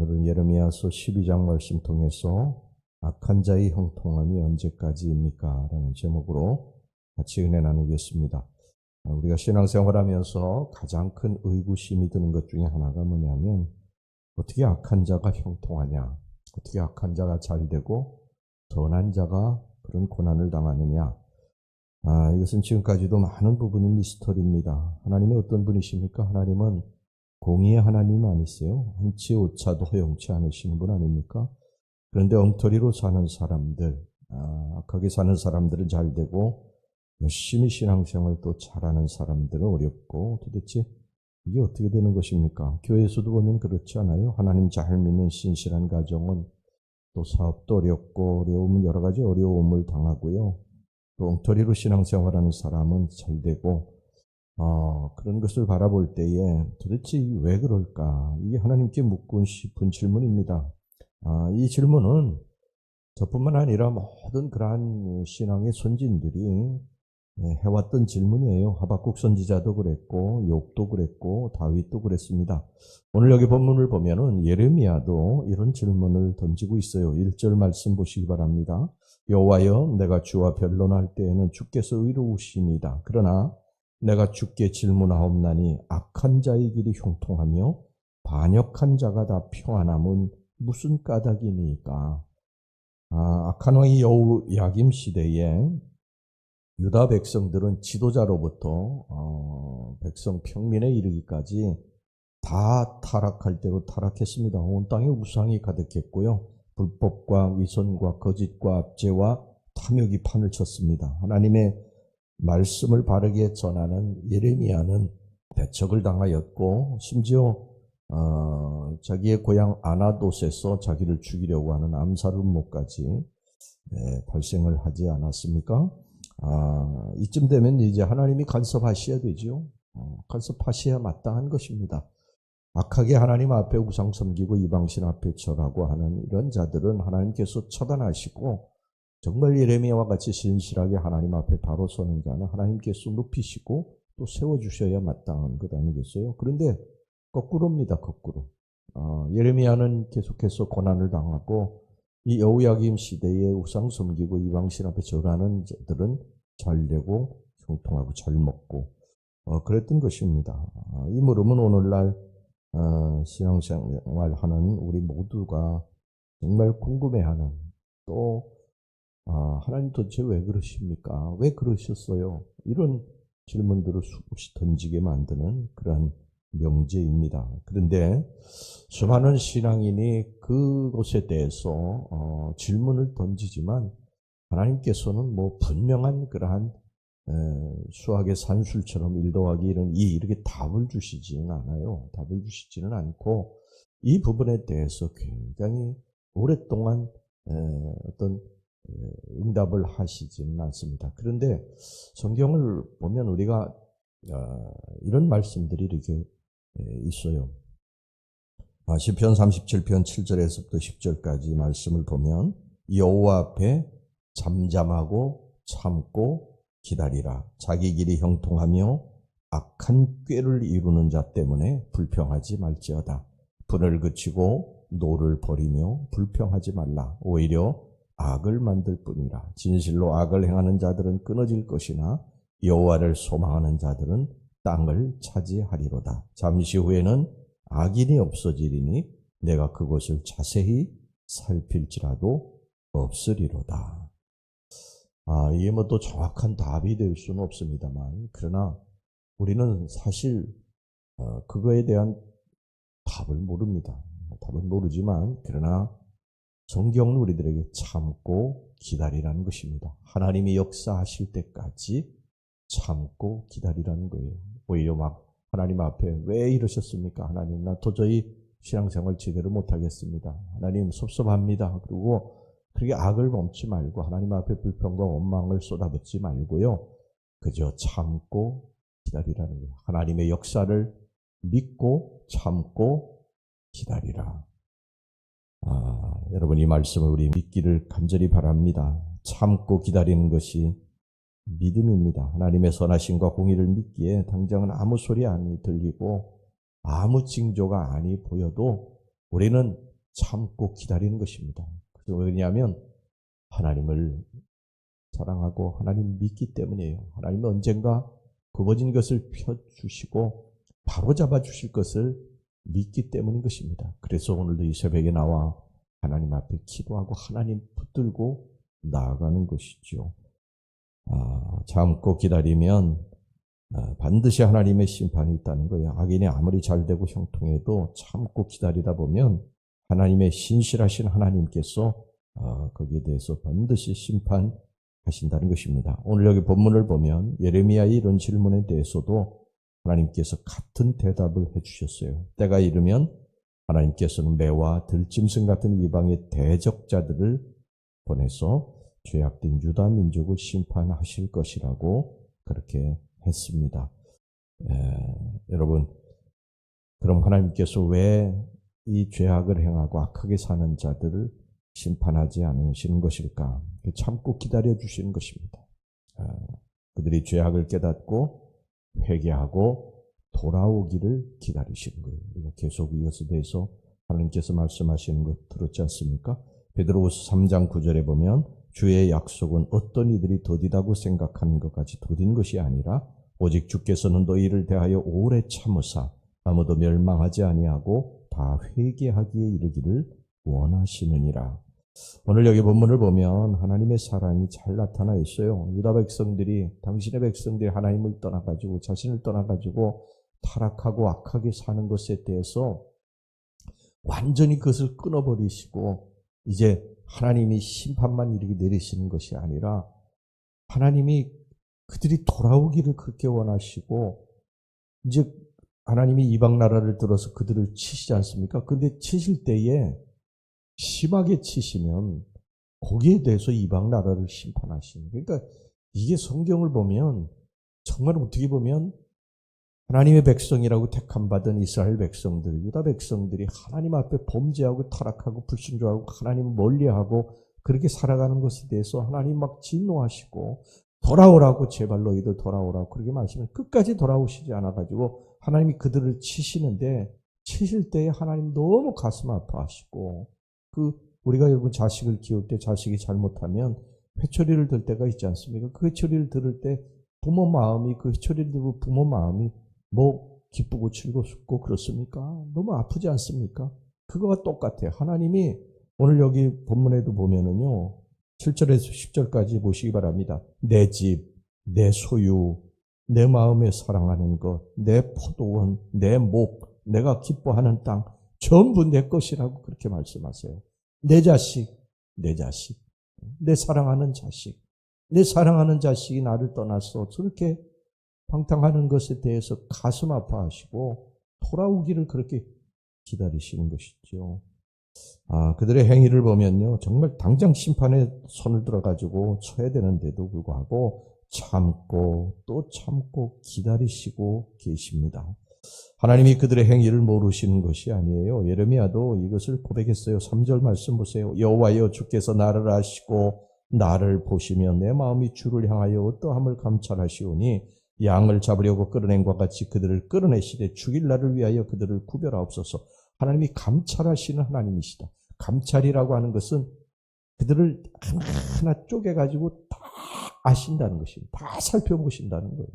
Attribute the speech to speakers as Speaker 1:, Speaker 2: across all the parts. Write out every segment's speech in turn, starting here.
Speaker 1: 오늘은 예레미야서 12장 말씀 통해서 악한 자의 형통함이 언제까지입니까? 라는 제목으로 같이 은혜 나누겠습니다. 우리가 신앙생활하면서 가장 큰 의구심이 드는 것 중에 하나가 뭐냐면 어떻게 악한 자가 형통하냐? 어떻게 악한 자가 잘 되고 선한 자가 그런 고난을 당하느냐? 이것은 지금까지도 많은 부분이 미스터리입니다. 하나님이 어떤 분이십니까? 하나님은 공의의 하나님 아니세요? 한치 오차도 허용치 않으시는 분 아닙니까? 그런데 엉터리로 사는 사람들, 거기 사는 사람들은 잘 되고 열심히 신앙생활 또 잘하는 사람들은 어렵고 도대체 이게 어떻게 되는 것입니까? 교회에서도 보면 그렇지 않아요? 하나님 잘 믿는 신실한 가정은 또 사업도 어렵고 어려우면 여러 가지 어려움을 당하고요. 또 엉터리로 신앙생활하는 사람은 잘 되고 그런 것을 바라볼 때에 도대체 왜 그럴까? 이게 하나님께 묻고 싶은 질문입니다. 이 질문은 저뿐만 아니라 모든 그러한 신앙의 선진들이 해왔던 질문이에요. 하박국 선지자도 그랬고 욥도 그랬고 다윗도 그랬습니다. 오늘 여기 본문을 보면은 예레미야도 이런 질문을 던지고 있어요. 1절 말씀 보시기 바랍니다. 여호와여, 내가 주와 변론할 때에는 주께서 의로우시니다. 그러나 내가 주께 질문하옵나니 악한 자의 길이 형통하며 반역한 자가 다 평안함은 무슨 까닭이니까? 악한 왕이 여호야김 시대에 유다 백성들은 지도자로부터 백성 평민에 이르기까지 다 타락할 대로 타락했습니다. 온 땅에 우상이 가득했고요. 불법과 위선과 거짓과 압제와 탐욕이 판을 쳤습니다. 하나님의 말씀을 바르게 전하는 예레미야는 배척을 당하였고 심지어 자기의 고향 아나돗에서 자기를 죽이려고 하는 암살 음모까지 발생을 하지 않았습니까? 이쯤 되면 이제 하나님이 간섭하셔야 되죠. 간섭하셔야 마땅한 것입니다. 악하게 하나님 앞에 우상 섬기고 이방신 앞에 절하고 하는 이런 자들은 하나님께서 처단하시고 정말 예레미야와 같이 신실하게 하나님 앞에 바로 서는 자는 하나님께서 높이시고 또 세워주셔야 마땅한 것 아니겠어요? 그런데 거꾸로입니다. 거꾸로. 예레미야는 계속해서 고난을 당하고 이 여호야김 시대에 우상 섬기고 이방신 앞에 절하는 자들은 잘 되고 형통하고 잘 먹고 그랬던 것입니다. 이 물음은 오늘날 신앙생활하는 우리 모두가 정말 궁금해하는 또 하나님 도대체 왜 그러십니까? 왜 그러셨어요? 이런 질문들을 수없이 던지게 만드는 그러한 명제입니다. 그런데 수많은 신앙인이 그것에 대해서 질문을 던지지만 하나님께서는 뭐 분명한 그러한 수학의 산술처럼 1 더하기 1은 2 이렇게 답을 주시지는 않아요. 답을 주시지는 않고 이 부분에 대해서 굉장히 오랫동안 어떤 응답을 하시지는 않습니다. 그런데 성경을 보면 우리가 이런 말씀들이 이렇게 있어요. 시편 37편 7절에서부터 10절까지 말씀을 보면 여호와 앞에 잠잠하고 참고 기다리라. 자기 길이 형통하며 악한 꾀를 이루는 자 때문에 불평하지 말지어다. 분을 그치고 노를 버리며 불평하지 말라. 오히려 악을 만들 뿐이라. 진실로 악을 행하는 자들은 끊어질 것이나 여호와를 소망하는 자들은 땅을 차지하리로다. 잠시 후에는 악인이 없어지리니 내가 그것을 자세히 살필지라도 없으리로다. 이게 뭐 또 정확한 답이 될 수는 없습니다만 그러나 우리는 사실 그거에 대한 답을 모릅니다. 답은 모르지만 그러나 성경은 우리들에게 참고 기다리라는 것입니다. 하나님이 역사하실 때까지 참고 기다리라는 거예요. 오히려 막 하나님 앞에 왜 이러셨습니까? 하나님 나 도저히 신앙생활 제대로 못하겠습니다. 하나님 섭섭합니다. 그리고 그렇게 악을 넘지 말고 하나님 앞에 불평과 원망을 쏟아붓지 말고요. 그저 참고 기다리라는 거예요. 하나님의 역사를 믿고 참고 기다리라. 여러분 이 말씀을 우리 믿기를 간절히 바랍니다. 참고 기다리는 것이 믿음입니다. 하나님의 선하심과 공의를 믿기에 당장은 아무 소리 아니 들리고 아무 징조가 아니 보여도 우리는 참고 기다리는 것입니다. 왜냐하면 하나님을 사랑하고 하나님 믿기 때문이에요. 하나님은 언젠가 굽어진 것을 펴주시고 바로 잡아주실 것을 믿기 때문인 것입니다. 그래서 오늘도 이 새벽에 나와 하나님 앞에 기도하고 하나님 붙들고 나아가는 것이죠. 참고 기다리면 반드시 하나님의 심판이 있다는 거예요. 악인이 아무리 잘되고 형통해도 참고 기다리다 보면 하나님의 신실하신 하나님께서 거기에 대해서 반드시 심판하신다는 것입니다. 오늘 여기 본문을 보면 예레미야의 이런 질문에 대해서도 하나님께서 같은 대답을 해주셨어요. 때가 이르면 하나님께서는 매와 들짐승 같은 이방의 대적자들을 보내서 죄악된 유다 민족을 심판하실 것이라고 그렇게 했습니다. 여러분, 그럼 하나님께서 왜 이 죄악을 행하고 악하게 사는 자들을 심판하지 않으시는 것일까? 참고 기다려 주시는 것입니다. 그들이 죄악을 깨닫고 회개하고 돌아오기를 기다리시는 거예요. 우리가 계속 이것에 대해서 하나님께서 말씀하시는 것 들었지 않습니까? 베드로후서 3장 9절에 보면 주의 약속은 어떤 이들이 더디다고 생각하는 것까지 더딘 것이 아니라 오직 주께서는 너희를 대하여 오래 참으사 아무도 멸망하지 아니하고 다 회개하기에 이르기를 원하시느니라. 오늘 여기 본문을 보면 하나님의 사랑이 잘 나타나 있어요. 유다 백성들이, 당신의 백성들이 하나님을 떠나가지고 자신을 떠나가지고 타락하고 악하게 사는 것에 대해서 완전히 그것을 끊어버리시고 이제 하나님이 심판만 이렇게 내리시는 것이 아니라 하나님이 그들이 돌아오기를 그렇게 원하시고 이제 하나님이 이방 나라를 들어서 그들을 치시지 않습니까? 근데 치실 때에 심하게 치시면 거기에 대해서 이방 나라를 심판하시는. 그러니까 이게 성경을 보면 정말 어떻게 보면 하나님의 백성이라고 택함받은 이스라엘 백성들, 유다 백성들이 하나님 앞에 범죄하고 타락하고 불순종하고 하나님을 멀리하고 그렇게 살아가는 것에 대해서 하나님 막 진노하시고 돌아오라고, 제발 너희들 돌아오라고 그렇게 말씀을 끝까지 돌아오시지 않아가지고 하나님이 그들을 치시는데, 치실 때에 하나님 너무 가슴 아파하시고, 우리가 여러분 자식을 키울 때 자식이 잘못하면 회초리를 들 때가 있지 않습니까? 그 회초리를 들을 때 부모 마음이, 그 회초리를 들고 부모 마음이 뭐 기쁘고 즐겁고 그렇습니까? 너무 아프지 않습니까? 그거와 똑같아요. 하나님이 오늘 여기 본문에도 보면은요, 7절에서 10절까지 보시기 바랍니다. 내 집, 내 소유, 내 마음에 사랑하는 것, 내 포도원, 내 목, 내가 기뻐하는 땅, 전부 내 것이라고 그렇게 말씀하세요. 내 자식, 내 자식, 내 사랑하는 자식, 내 사랑하는 자식이 나를 떠나서 저렇게 방탕하는 것에 대해서 가슴 아파하시고 돌아오기를 그렇게 기다리시는 것이죠. 그들의 행위를 보면요, 정말 당장 심판에 손을 들어가지고 쳐야 되는데도 불구하고 참고 또 참고 기다리시고 계십니다. 하나님이 그들의 행위를 모르시는 것이 아니에요. 예레미야도 이것을 고백했어요. 3절 말씀 보세요. 여호와여, 주께서 나를 아시고 나를 보시며 내 마음이 주를 향하여 어떠함을 감찰하시오니 양을 잡으려고 끌어낸 것 같이 그들을 끌어내시되 죽일 날을 위하여 그들을 구별하옵소서. 하나님이 감찰하시는 하나님이시다. 감찰이라고 하는 것은 그들을 하나하나 쪼개가지고 다 아신다는 것입니다. 다 살펴보신다는 거예요.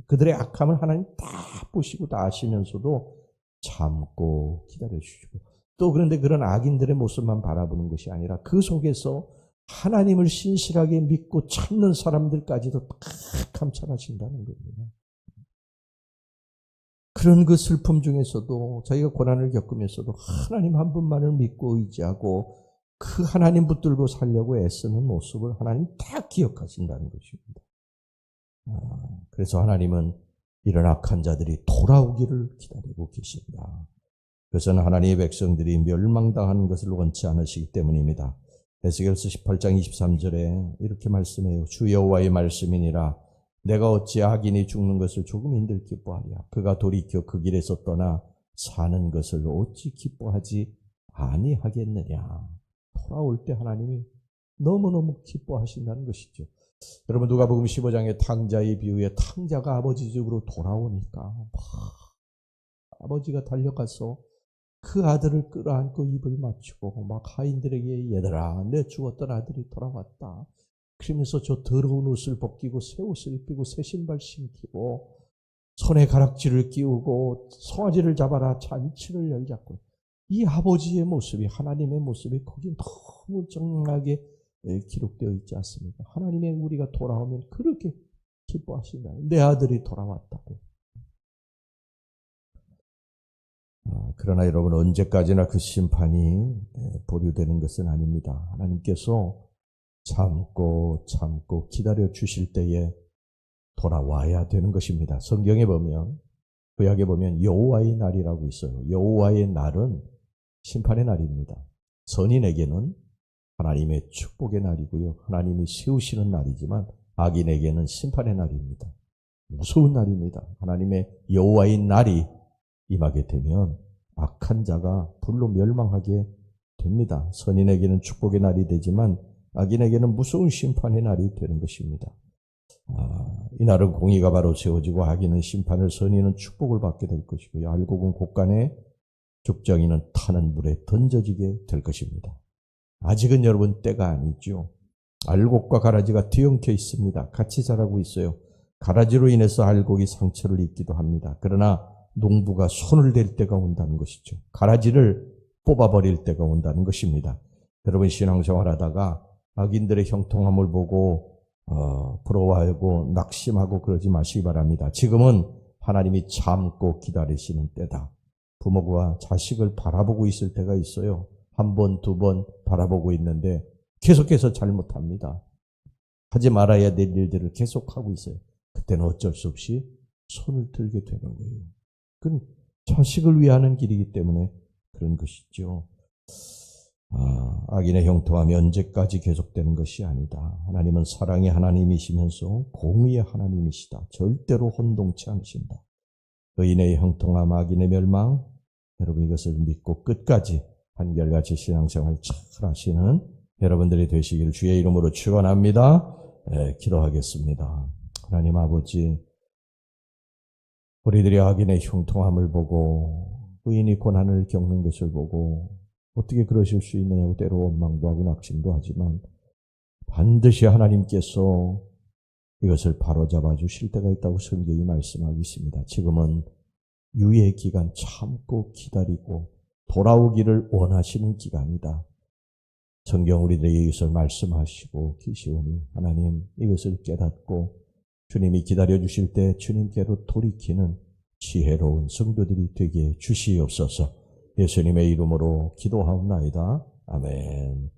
Speaker 1: 그들의 악함을 하나님 다 보시고 다 아시면서도 참고 기다려주시고, 또 그런데 그런 악인들의 모습만 바라보는 것이 아니라 그 속에서 하나님을 신실하게 믿고 참는 사람들까지도 다 감찰하신다는 거예요. 그런 그 슬픔 중에서도 저희가 고난을 겪으면서도 하나님 한 분만을 믿고 의지하고 그 하나님 붙들고 살려고 애쓰는 모습을 하나님 다 기억하신다는 것입니다. 그래서 하나님은 이런 악한 자들이 돌아오기를 기다리고 계십니다. 그것은 하나님의 백성들이 멸망당하는 것을 원치 않으시기 때문입니다. 에스겔서 18장 23절에 이렇게 말씀해요. 주 여호와의 말씀이니라. 내가 어찌 악인이 죽는 것을 조금인들 기뻐하랴. 그가 돌이켜 그 길에서 떠나 사는 것을 어찌 기뻐하지 아니하겠느냐. 돌아올 때 하나님이 너무너무 기뻐하신다는 것이죠. 여러분, 누가복음 15장의 탕자의 비유에 탕자가 아버지 집으로 돌아오니까 아버지가 달려가서 그 아들을 끌어안고 입을 맞추고 막 하인들에게 얘들아 내 죽었던 아들이 돌아왔다. 그러면서 저 더러운 옷을 벗기고 새 옷을 입히고 새 신발 신기고 손에 가락지를 끼우고 송아지를 잡아라 잔치를 열자고 이 아버지의 모습이 하나님의 모습이 거기 너무 정확하게 기록되어 있지 않습니까? 하나님의 우리가 돌아오면 그렇게 기뻐하신다. 내 아들이 돌아왔다고. 그러나 여러분 언제까지나 그 심판이 보류되는 것은 아닙니다. 하나님께서 참고 기다려 주실 때에 돌아와야 되는 것입니다. 성경에 보면 구약에 보면 여호와의 날이라고 있어요. 여호와의 날은 심판의 날입니다. 선인에게는 하나님의 축복의 날이고요. 하나님이 세우시는 날이지만 악인에게는 심판의 날입니다. 무서운 날입니다. 하나님의 여호와의 날이 임하게 되면 악한 자가 불로 멸망하게 됩니다. 선인에게는 축복의 날이 되지만 악인에게는 무서운 심판의 날이 되는 것입니다. 이날은 공의가 바로 세워지고 악인은 심판을 선인은 축복을 받게 될 것이고요. 알곡은 곳간에 죽정이는 타는 물에 던져지게 될 것입니다. 아직은 여러분 때가 아니죠. 알곡과 가라지가 뒤엉켜 있습니다. 같이 자라고 있어요. 가라지로 인해서 알곡이 상처를 입기도 합니다. 그러나 농부가 손을 댈 때가 온다는 것이죠. 가라지를 뽑아버릴 때가 온다는 것입니다. 여러분 신앙생활하다가 악인들의 형통함을 보고 부러워하고 낙심하고 그러지 마시기 바랍니다. 지금은 하나님이 참고 기다리시는 때다. 부모가 자식을 바라보고 있을 때가 있어요. 한 번, 두 번 바라보고 있는데 계속해서 잘못합니다. 하지 말아야 될 일들을 계속하고 있어요. 그때는 어쩔 수 없이 손을 들게 되는 거예요. 그건 자식을 위하는 길이기 때문에 그런 것이죠. 악인의 형통함이 언제까지 계속되는 것이 아니다. 하나님은 사랑의 하나님이시면서 공의의 하나님이시다. 절대로 혼동치 않으신다. 의인의 형통함, 악인의 멸망, 여러분 이것을 믿고 끝까지 한결같이 신앙생활 잘 하시는 여러분들이 되시길 주의 이름으로 축원합니다. 기도하겠습니다. 하나님 아버지, 우리들이 악인의 형통함을 보고 의인이 고난을 겪는 것을 보고 어떻게 그러실 수 있느냐고 때로 원망도 하고 낙심도 하지만 반드시 하나님께서 이것을 바로잡아 주실 때가 있다고 성경이 말씀하고 있습니다. 지금은 유예 기간 참고 기다리고 돌아오기를 원하시는 기간이다. 성경 우리들에게 이것을 말씀하시고 계시오니 하나님 이것을 깨닫고 주님이 기다려 주실 때 주님께로 돌이키는 지혜로운 성도들이 되게 주시옵소서. 예수님의 이름으로 기도하옵나이다. 아멘.